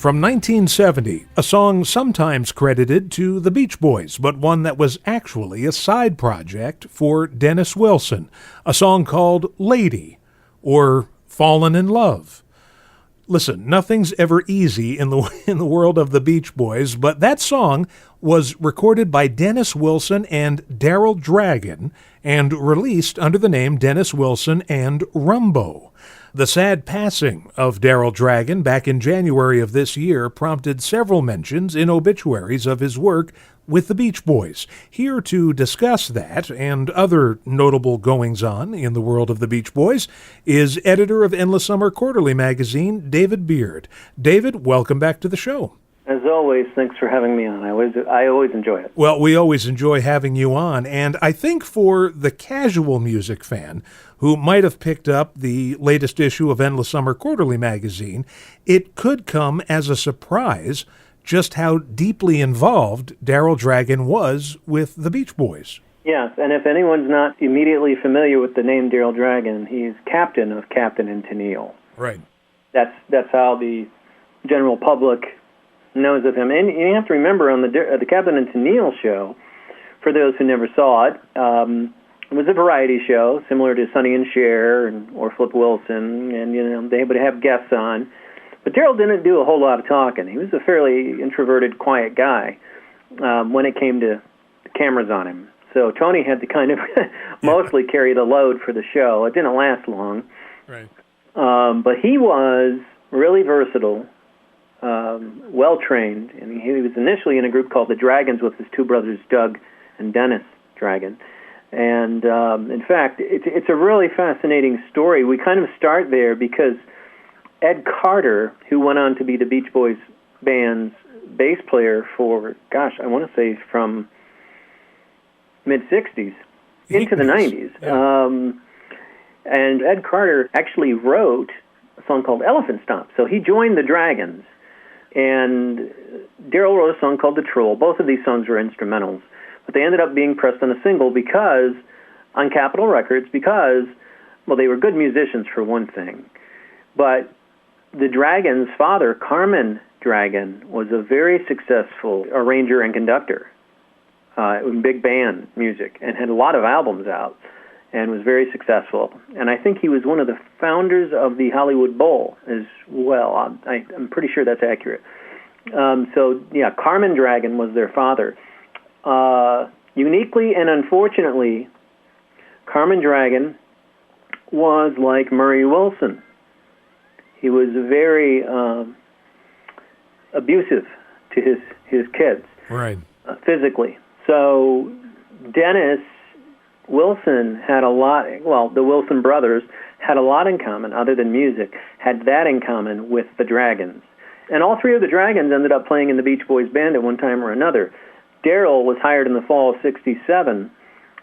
From 1970, a song sometimes credited to the Beach Boys, but one that was actually a side project for Dennis Wilson, a song called Lady, or Fallen in Love. Listen, nothing's ever easy in the world of the Beach Boys, but that song was recorded by Dennis Wilson and Daryl Dragon and released under the name Dennis Wilson and Rumbo. The sad passing of Daryl Dragon back in January of this year prompted several mentions in obituaries of his work with the Beach Boys. Here to discuss that and other notable goings-on in the world of the Beach Boys is editor of Endless Summer Quarterly magazine, David Beard. David, welcome back to the show. As always, thanks for having me on. I always enjoy it. Well, we always enjoy having you on, and I think for the casual music fan who might have picked up the latest issue of Endless Summer Quarterly magazine, it could come as a surprise just how deeply involved Daryl Dragon was with the Beach Boys. Yes, and if anyone's not immediately familiar with the name Daryl Dragon, he's captain of Captain and Tennille. Right. That's how the general public knows of him. And you have to remember on the Captain and Tennille show, for those who never saw it, it was a variety show similar to Sonny and Cher or Flip Wilson, and they would have guests on. But Daryl didn't do a whole lot of talking. He was a fairly introverted, quiet guy when it came to the cameras on him. So Tony had to kind of mostly carry the load for the show. It didn't last long. Right. But he was really versatile, well-trained, and he was initially in a group called the Dragons with his two brothers, Doug and Dennis Dragon. And in fact, it's a really fascinating story. We kind of start there because Ed Carter, who went on to be the Beach Boys band's bass player for, I want to say from mid-'60s into the '90s. Yeah. And Ed Carter actually wrote a song called Elephant Stomp. So he joined the Dragons, and Daryl wrote a song called The Troll. Both of these songs were instrumentals, but they ended up being pressed on a single on Capitol Records because, well, they were good musicians for one thing, but the Dragons' father, Carmen Dragon, was a very successful arranger and conductor in big band music and had a lot of albums out and was very successful. And I think he was one of the founders of the Hollywood Bowl as well. I'm pretty sure that's accurate. Carmen Dragon was their father. Uniquely and unfortunately, Carmen Dragon was like Murray Wilson. He was very abusive to his kids, right? Physically. So Dennis Wilson had a lot, the Wilson brothers had a lot in common other than music, had that in common with the Dragons. And all three of the Dragons ended up playing in the Beach Boys band at one time or another. Daryl was hired in the fall of '67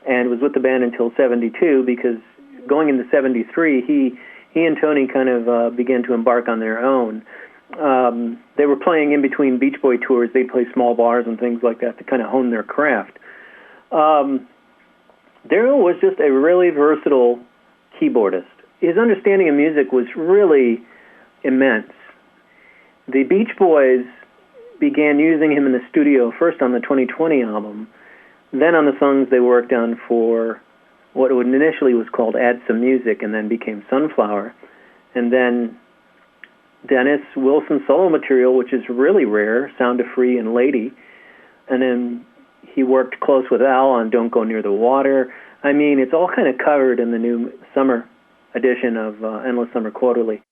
and was with the band until '72 because going into '73, he and Tony kind of began to embark on their own. They were playing in between Beach Boy tours. They'd play small bars and things like that to kind of hone their craft. Daryl was just a really versatile keyboardist. His understanding of music was really immense. The Beach Boys began using him in the studio, first on the 2020 album, then on the songs they worked on for what initially was called Add Some Music and then became Sunflower, and then Dennis Wilson solo material, which is really rare, Sound of Free and Lady, and then he worked close with Al on Don't Go Near the Water. I mean, it's all kind of covered in the new summer edition of Endless Summer Quarterly.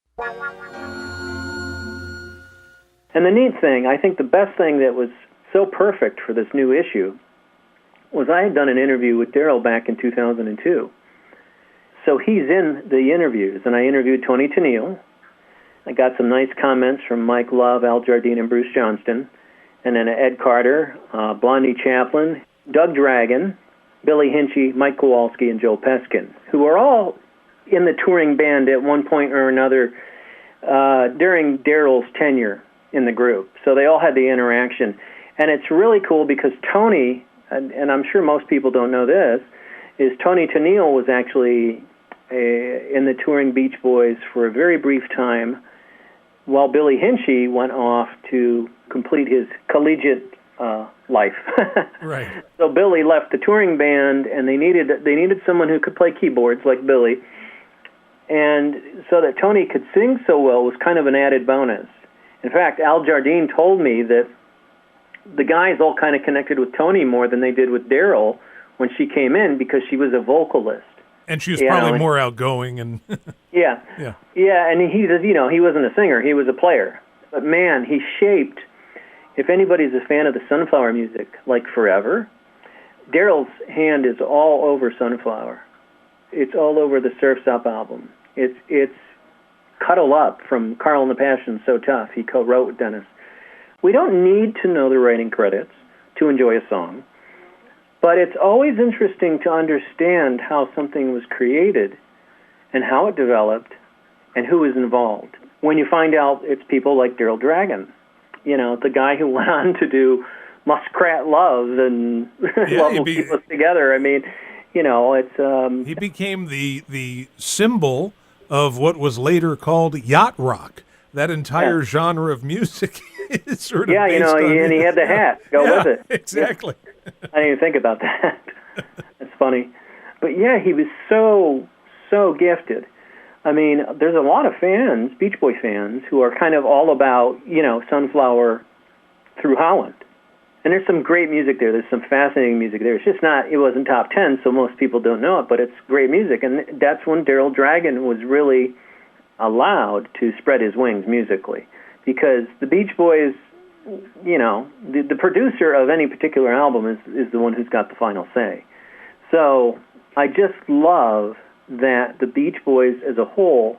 And the neat thing, I think the best thing that was so perfect for this new issue was I had done an interview with Daryl back in 2002. So he's in the interviews, and I interviewed Tony Tennille. I got some nice comments from Mike Love, Al Jardine, and Bruce Johnston, and then Ed Carter, Blondie Chaplin, Doug Dragon, Billy Hinchy, Mike Kowalski, and Joe Peskin, who are all in the touring band at one point or another during Daryl's tenure in the group. So they all had the interaction. And it's really cool because Tony, and I'm sure most people don't know this, is Tony Tennille was actually in the touring Beach Boys for a very brief time while Billy Hinchy went off to complete his collegiate life. Right. So Billy left the touring band, and they needed someone who could play keyboards like Billy. And so that Tony could sing so well was kind of an added bonus. In fact, Al Jardine told me that the guys all kind of connected with Tony more than they did with Daryl when she came in, because she was a vocalist. And she was probably more outgoing and yeah. And he says, he wasn't a singer, he was a player. But man, he shaped. If anybody's a fan of the Sunflower music, like Forever, Daryl's hand is all over Sunflower. It's all over the Surf's Up album. It's Cuddle Up from Carl and the Passion, So Tough. He co-wrote with Dennis. We don't need to know the writing credits to enjoy a song, but it's always interesting to understand how something was created and how it developed and who was involved. When you find out it's people like Daryl Dragon, the guy who went on to do Muskrat Love and Love Will Keep Us Together. I mean, it's... He became the symbol of what was later called yacht rock. That entire genre of music is sort of based on and he had the hat. Go with it. Exactly. Yeah. I didn't even think about that. That's funny. But yeah, he was so gifted. I mean, there's a lot of fans, Beach Boy fans, who are kind of all about, Sunflower through Holland. And there's some great music there. There's some fascinating music there. It's just it wasn't top 10, so most people don't know it, but it's great music. And that's when Daryl Dragon was really allowed to spread his wings musically. Because the Beach Boys, the producer of any particular album is the one who's got the final say. So I just love that the Beach Boys as a whole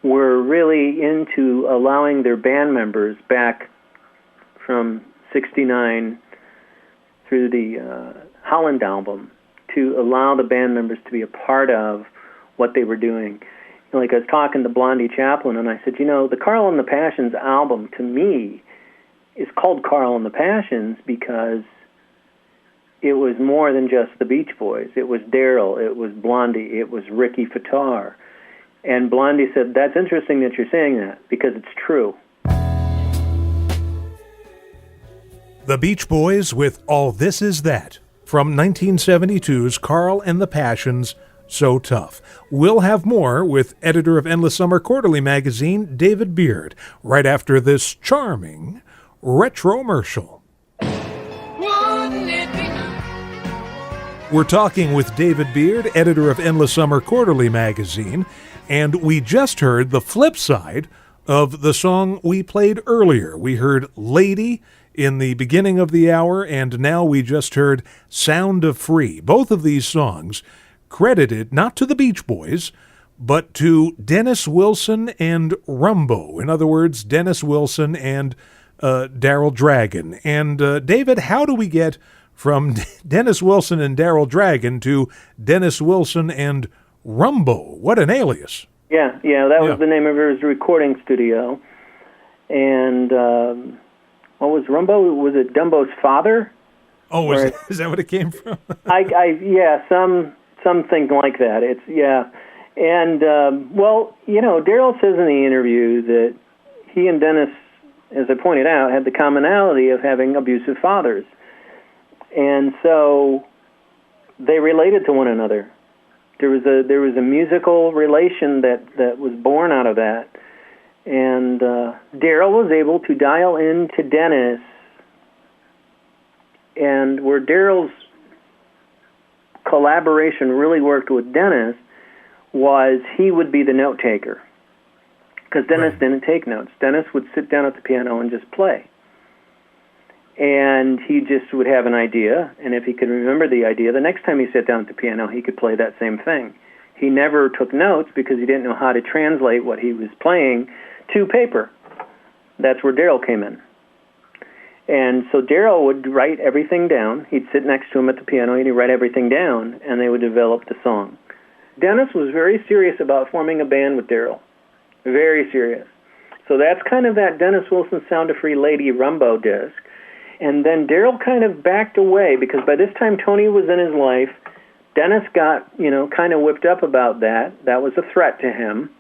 were really into allowing their band members back from 69 through the Holland album to allow the band members to be a part of what they were doing. Like I was talking to Blondie Chaplin, and I said, the Carl and the Passions album, to me, is called Carl and the Passions because it was more than just the Beach Boys. It was Daryl, it was Blondie, it was Ricky Fattar. And Blondie said, that's interesting that you're saying that, because it's true. The Beach Boys with All This Is That, from 1972's Carl and the Passions, So Tough. We'll have more with editor of Endless Summer Quarterly magazine, David Beard, right after this charming retromercial. We're talking with David Beard, editor of Endless Summer Quarterly magazine, and we just heard the flip side of the song we played earlier. We heard Lady in the beginning of the hour, and now we just heard Sound of Free. Both of these songs credited not to the Beach Boys, but to Dennis Wilson and Rumbo. In other words, Dennis Wilson and Daryl Dragon. And David, how do we get from Dennis Wilson and Daryl Dragon to Dennis Wilson and Rumbo? What an alias. Yeah, that was the name of his recording studio. And what was Rumbo? Was it Dumbo's father? Oh, is that what it came from? Something like that. And Daryl says in the interview that he and Dennis, as I pointed out, had the commonality of having abusive fathers, and so they related to one another. There was a musical relation that was born out of that, and Daryl was able to dial into Dennis, and where Daryl's collaboration really worked with Dennis was he would be the note taker, because Dennis didn't take notes. Dennis would sit down at the piano and just play, and he just would have an idea, and if he could remember the idea, the next time he sat down at the piano, he could play that same thing. He never took notes because he didn't know how to translate what he was playing to paper. That's where Daryl came in. And so Daryl would write everything down. He'd sit next to him at the piano, and he'd write everything down, and they would develop the song. Dennis was very serious about forming a band with Daryl. Very serious. So that's kind of that Dennis Wilson Sound of Free Lady Rumbo disc. And then Daryl kind of backed away, because by this time Tony was in his life. Dennis got, kind of whipped up about that. That was a threat to him,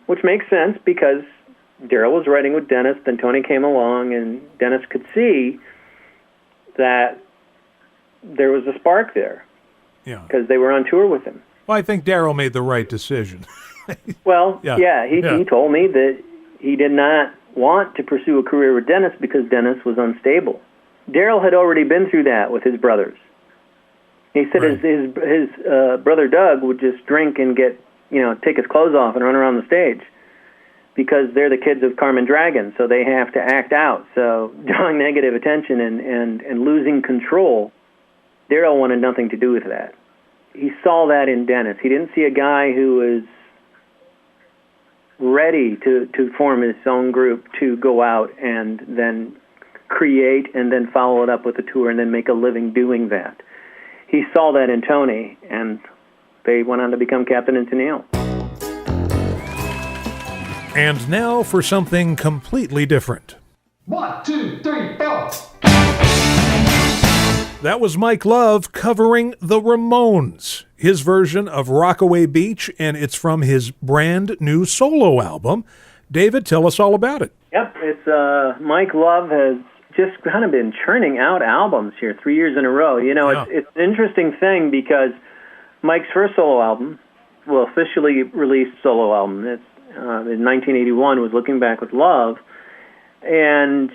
which makes sense because Daryl was writing with Dennis, then Tony came along, and Dennis could see that there was a spark there. Yeah. Because they were on tour with him. Well, I think Daryl made the right decision. Well, he told me that he did not want to pursue a career with Dennis because Dennis was unstable. Daryl had already been through that with his brothers. He said his brother Doug would just drink and take his clothes off and run around the stage because they're the kids of Carmen Dragon, so they have to act out. So drawing negative attention and losing control, Daryl wanted nothing to do with that. He saw that in Dennis. He didn't see a guy who was ready to form his own group to go out and then create and then follow it up with a tour and then make a living doing that. He saw that in Tony, and they went on to become Captain and Tennille. And now for something completely different. 1, 2, 3, 4. That was Mike Love covering The Ramones, his version of Rockaway Beach, and it's from his brand new solo album. David, tell us all about it. Yep, it's Mike Love has just kind of been churning out albums here 3 years in a row. It's an interesting thing because Mike's first solo album, officially released solo album, it's in 1981, was Looking Back with Love, and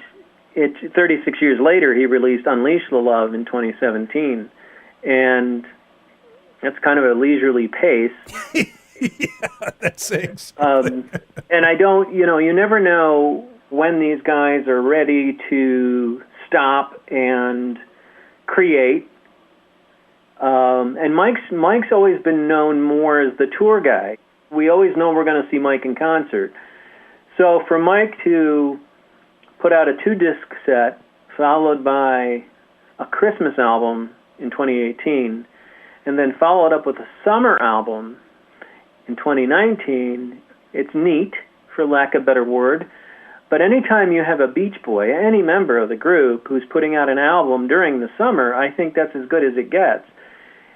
36 years later, he released Unleash the Love in 2017, and that's kind of a leisurely pace. Yeah, that sings. And I don't, you never know when these guys are ready to stop and create. And Mike's always been known more as the tour guy. We always know we're going to see Mike in concert. So for Mike to put out a 2-disc set, followed by a Christmas album in 2018, and then follow it up with a summer album in 2019, it's neat, for lack of a better word. But anytime you have a Beach Boy, any member of the group, who's putting out an album during the summer, I think that's as good as it gets.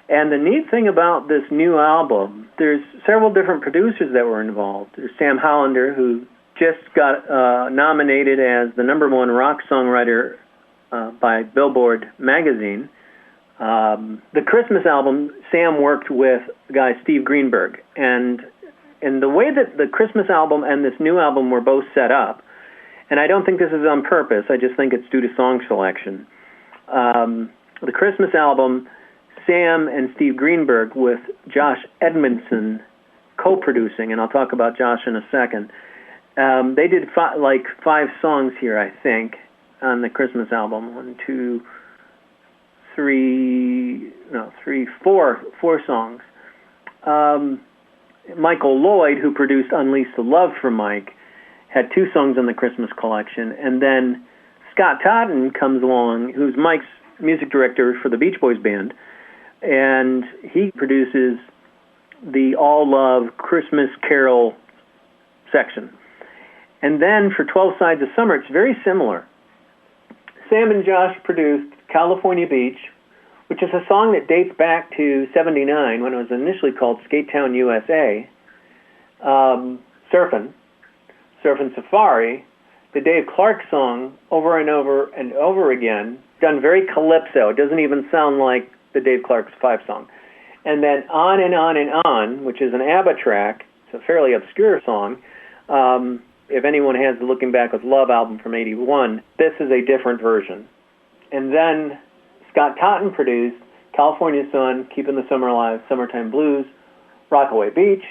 And the neat thing about this new album, there's several different producers that were involved. There's Sam Hollander, who just got nominated as the #1 rock songwriter by Billboard magazine. The Christmas album, Sam worked with the guy Steve Greenberg. And the way that the Christmas album and this new album were both set up, and I don't think this is on purpose, I just think it's due to song selection. The Christmas album, Sam and Steve Greenberg with Josh Edmondson co-producing, and I'll talk about Josh in a second. They did 5 songs here, I think, on the Christmas album. 4 songs. Michael Lloyd, who produced Unleash the Love for Mike, had 2 songs on the Christmas collection. And then Scott Totten comes along, who's Mike's music director for the Beach Boys band, and he produces the All Love Christmas Carol section. And then for 12 Sides of Summer, it's very similar. Sam and Josh produced California Beach, which is a song that dates back to '79 when it was initially called Skate Town, USA. Surfin' Safari, the Dave Clark song, over and over and over again, done very calypso. It doesn't even sound like the Dave Clark's 5 song. And then On and On and On, which is an ABBA track. It's a fairly obscure song. If anyone has the Looking Back with Love album from '81, this is a different version. And then Scott Totten produced California Sun, Keeping the Summer Alive, Summertime Blues, Rockaway Beach,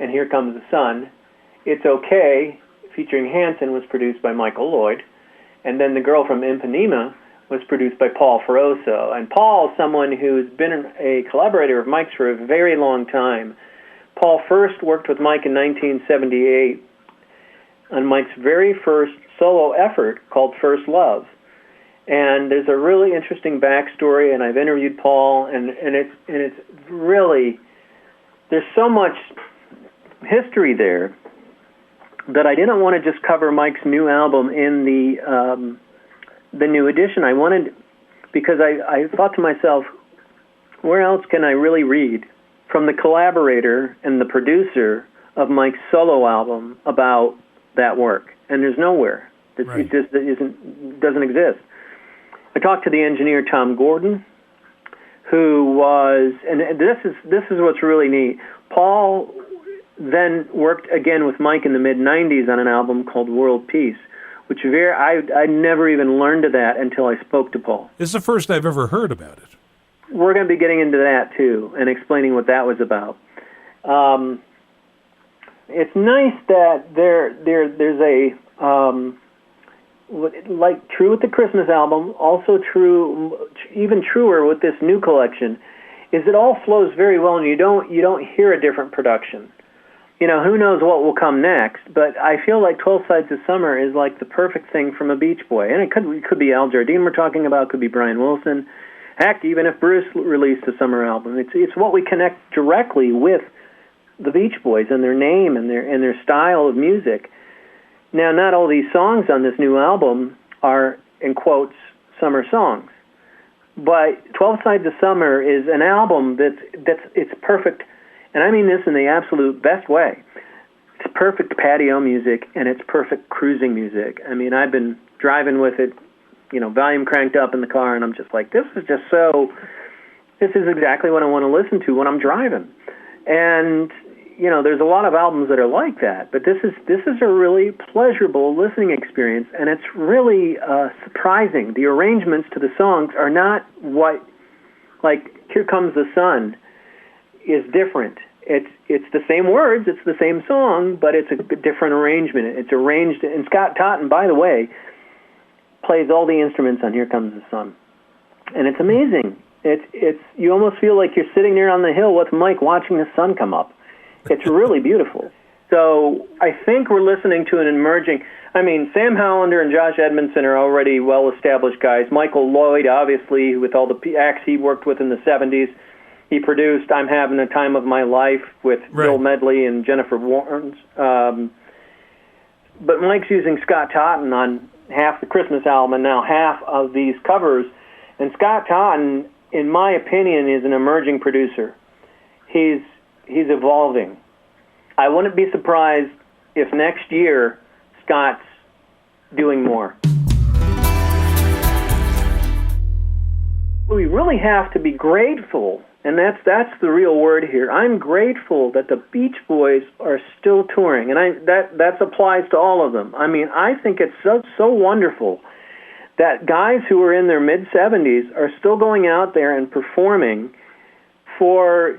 and Here Comes the Sun. It's Okay, featuring Hanson, was produced by Michael Lloyd. And then The Girl from Ipanema was produced by Paul Ferroso. And Paul is someone who's been a collaborator of Mike's for a very long time. Paul first worked with Mike in 1978 on Mike's very first solo effort called First Love. And there's a really interesting backstory, and I've interviewed Paul, and it's really, there's so much history there that I didn't want to just cover Mike's new album in the new edition. I wanted, because I thought to myself, where else can I really read from the collaborator and the producer of Mike's solo album about that work, and there's nowhere. Right. It just doesn't exist. I talked to the engineer Tom Gordon, who was, and this is what's really neat. Paul then worked again with Mike in the mid-'90s on an album called World Peace, which I never even learned of that until I spoke to Paul. This is the first I've ever heard about it. We're going to be getting into that, too, and explaining what that was about. It's nice that there's a, like true with the Christmas album, also true, even truer with this new collection, is it all flows very well, and you don't hear a different production. You know, who knows what will come next, but I feel like 12 Sides of Summer is like the perfect thing from a Beach Boy. And it could be Al Jardine we're talking about, could be Brian Wilson. Heck, even if Bruce released a summer album, it's what we connect directly with the Beach Boys and their name and their style of music. Now, not all these songs on this new album are, in quotes, summer songs. But 12 Sides of Summer is an album it's perfect. And I mean this in the absolute best way. It's perfect patio music, and it's perfect cruising music. I mean, I've been driving with it, volume cranked up in the car, and I'm just like, this is exactly what I want to listen to when I'm driving. And, there's a lot of albums that are like that, but this is a really pleasurable listening experience, and it's really surprising. The arrangements to the songs are not like Here Comes the Sun is different. It's the same words, it's the same song, but it's a different arrangement. It's arranged, and Scott Totten, by the way, plays all the instruments on Here Comes the Sun, and it's amazing. It's you almost feel like you're sitting there on the hill with Mike watching the sun come up. It's really beautiful. So I think we're listening to an emerging. I mean, Sam Hollander and Josh Edmondson are already well-established guys. Michael Lloyd, obviously, with all the acts he worked with in the 70s. He produced I'm Having the Time of My Life with Bill Medley and Jennifer Warnes. But Mike's using Scott Totten on half the Christmas album and now half of these covers. And Scott Totten, in my opinion, is an emerging producer. He's evolving. I wouldn't be surprised if next year Scott's doing more. We really have to be grateful, and that's the real word here. I'm grateful that the Beach Boys are still touring, and that applies to all of them. I mean, I think it's so wonderful that guys who are in their mid-70s are still going out there and performing for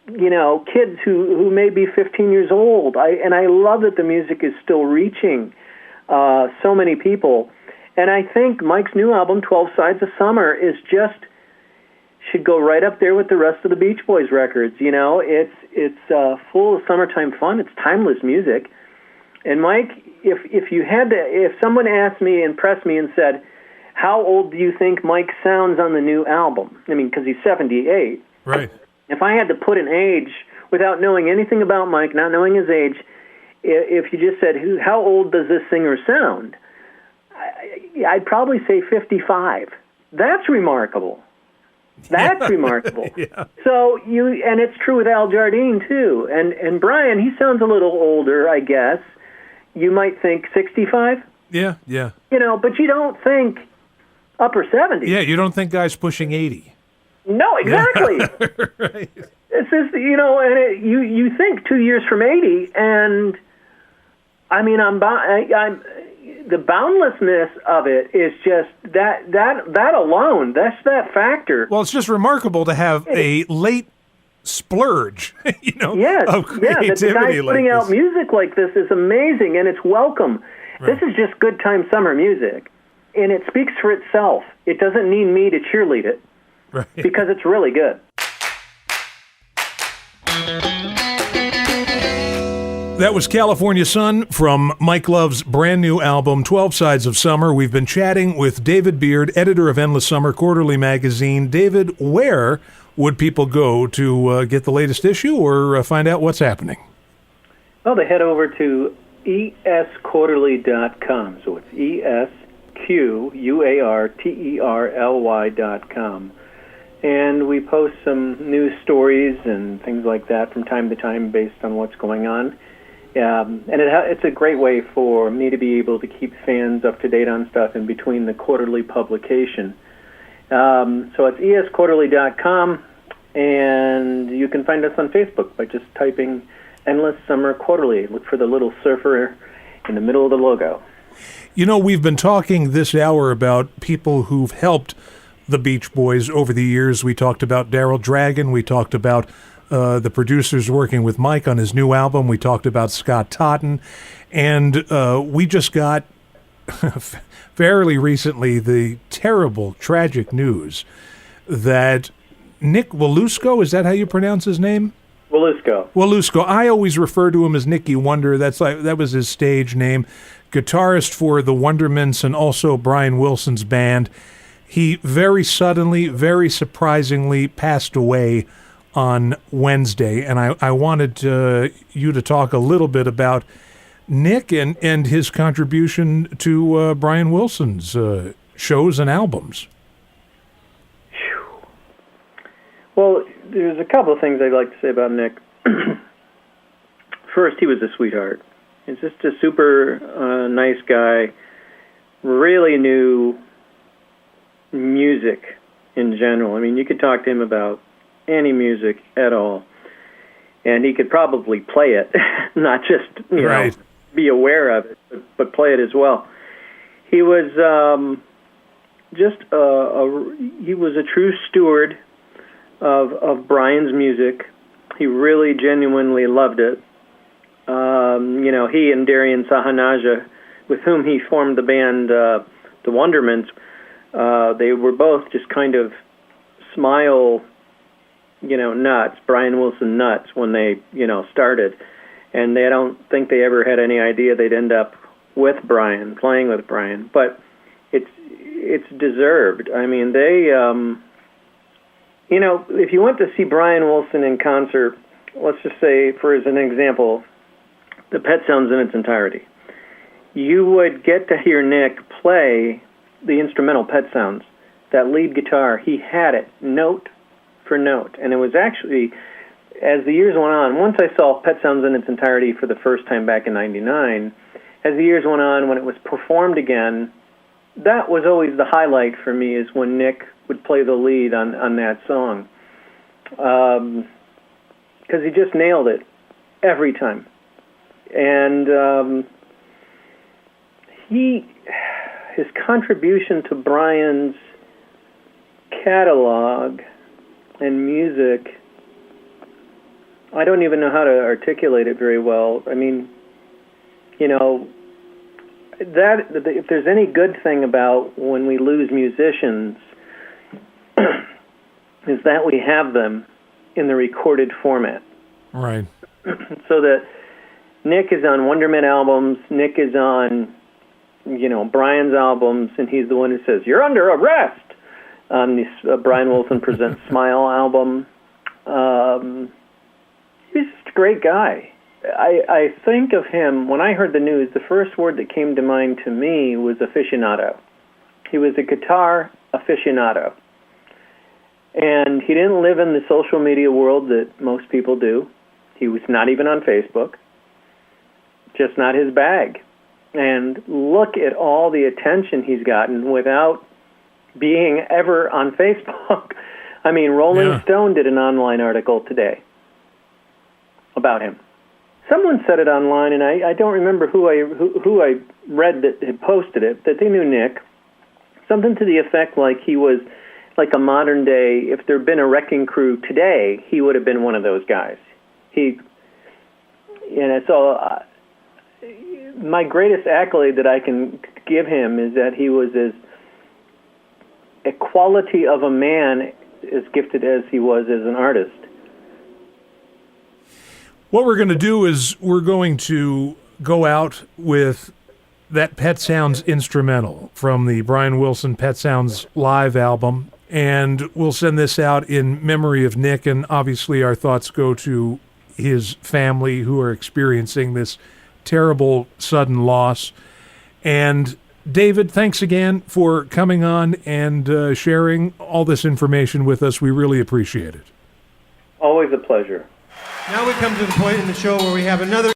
kids who may be 15 years old. I love that the music is still reaching so many people. And I think Mike's new album, 12 Sides of Summer, should go right up there with the rest of the Beach Boys records. It's full of summertime fun. It's timeless music. And Mike, if someone asked me and pressed me and said, how old do you think Mike sounds on the new album? I mean, because he's 78. Right. If I had to put an age, without knowing anything about Mike, not knowing his age, if you just said, how old does this singer sound? I'd probably say 55. That's remarkable. That's remarkable. Yeah. So and it's true with Al Jardine too. And Brian, he sounds a little older, I guess. You might think 65. Yeah. But you don't think upper 70s. Yeah, you don't think guys pushing 80. No, exactly. Yeah. Right. It's just, and you think 2 years from 80, and I mean, I'm the boundlessness of it is just that alone. That's that factor. Well, it's just remarkable to have a late splurge, yes, of creativity. That the guy putting out music like this is amazing, and it's welcome. Right. This is just good time summer music, and it speaks for itself. It doesn't need me to cheerlead it. Right. Because it's really good. That was California Sun from Mike Love's brand new album, 12 Sides of Summer. We've been chatting with David Beard, editor of Endless Summer Quarterly Magazine. David, where would people go to get the latest issue or find out what's happening? Well, they head over to esquarterly.com. So it's esquarterly.com. And we post some news stories and things like that from time to time based on what's going on And it's a great way for me to be able to keep fans up to date on stuff in between the quarterly publication. So it's esquarterly.com, and you can find us on Facebook by just typing Endless Summer Quarterly. Look for the little surfer in the middle of the logo. You know, we've been talking this hour about people who've helped the Beach Boys over the years. We talked about Daryl Dragon. We talked about the producers working with Mike on his new album. We talked about Scott Totten. And we just got, fairly recently, the terrible, tragic news that Nick Walusko, is that how you pronounce his name? Walusko. I always refer to him as Nicky Wonder. That was his stage name. Guitarist for the Wondermints and also Brian Wilson's band. He very suddenly, very surprisingly passed away on Wednesday, and I wanted you to talk a little bit about Nick and his contribution to Brian Wilson's shows and albums. Well, there's a couple of things I'd like to say about Nick. First, he was a sweetheart. He's just a super nice guy, really knew music in general. I mean, you could talk to him about any music at all, and he could probably play it, not just right. Be aware of it, but play it as well. He was he was a true steward of Brian's music. He really genuinely loved it. He and Darian Sahanaja, with whom he formed the band the Wondermints, they were both just kind of smile, nuts, Brian Wilson nuts when they, started. And I don't think they ever had any idea they'd end up with Brian, playing with Brian. But it's deserved. I mean, they, if you went to see Brian Wilson in concert, let's just say, as an example, the Pet Sounds in its entirety, you would get to hear Nick play the instrumental Pet Sounds. That lead guitar, he had it note for note. And it was actually, as the years went on, once I saw Pet Sounds in its entirety for the first time back in '99, as the years went on, when it was performed again, that was always the highlight for me, is when Nick would play the lead on that song. Because he just nailed it every time. And his contribution to Brian's catalog and music, I don't even know how to articulate it very well. I mean, that if there's any good thing about when we lose musicians, is that we have them in the recorded format. Right. So that Nick is on Wondermint albums, Nick is on, Brian's albums, and he's the one who says, "You're under arrest," on this Brian Wilson Presents Smile album. He's just a great guy. I think of him, when I heard the news, the first word that came to mind to me was aficionado. He was a guitar aficionado. And he didn't live in the social media world that most people do. He was not even on Facebook. Just not his bag. And look at all the attention he's gotten without being ever on Facebook. I mean, Rolling Stone did an online article today about him. Someone said it online, and I don't remember who I read that had posted it, that they knew Nick. Something to the effect like he was like a modern day, if there had been a Wrecking Crew today, he would have been one of those guys. My greatest accolade that I can give him is that he was a quality of a man, as gifted as he was as an artist. What we're going to do is we're going to go out with that Pet Sounds instrumental from the Brian Wilson Pet Sounds live album, and we'll send this out in memory of Nick, and obviously our thoughts go to his family who are experiencing this terrible sudden loss. And David, thanks again for coming on and sharing all this information with us. We really appreciate it. Always a pleasure. Now we come to the point in the show where we have another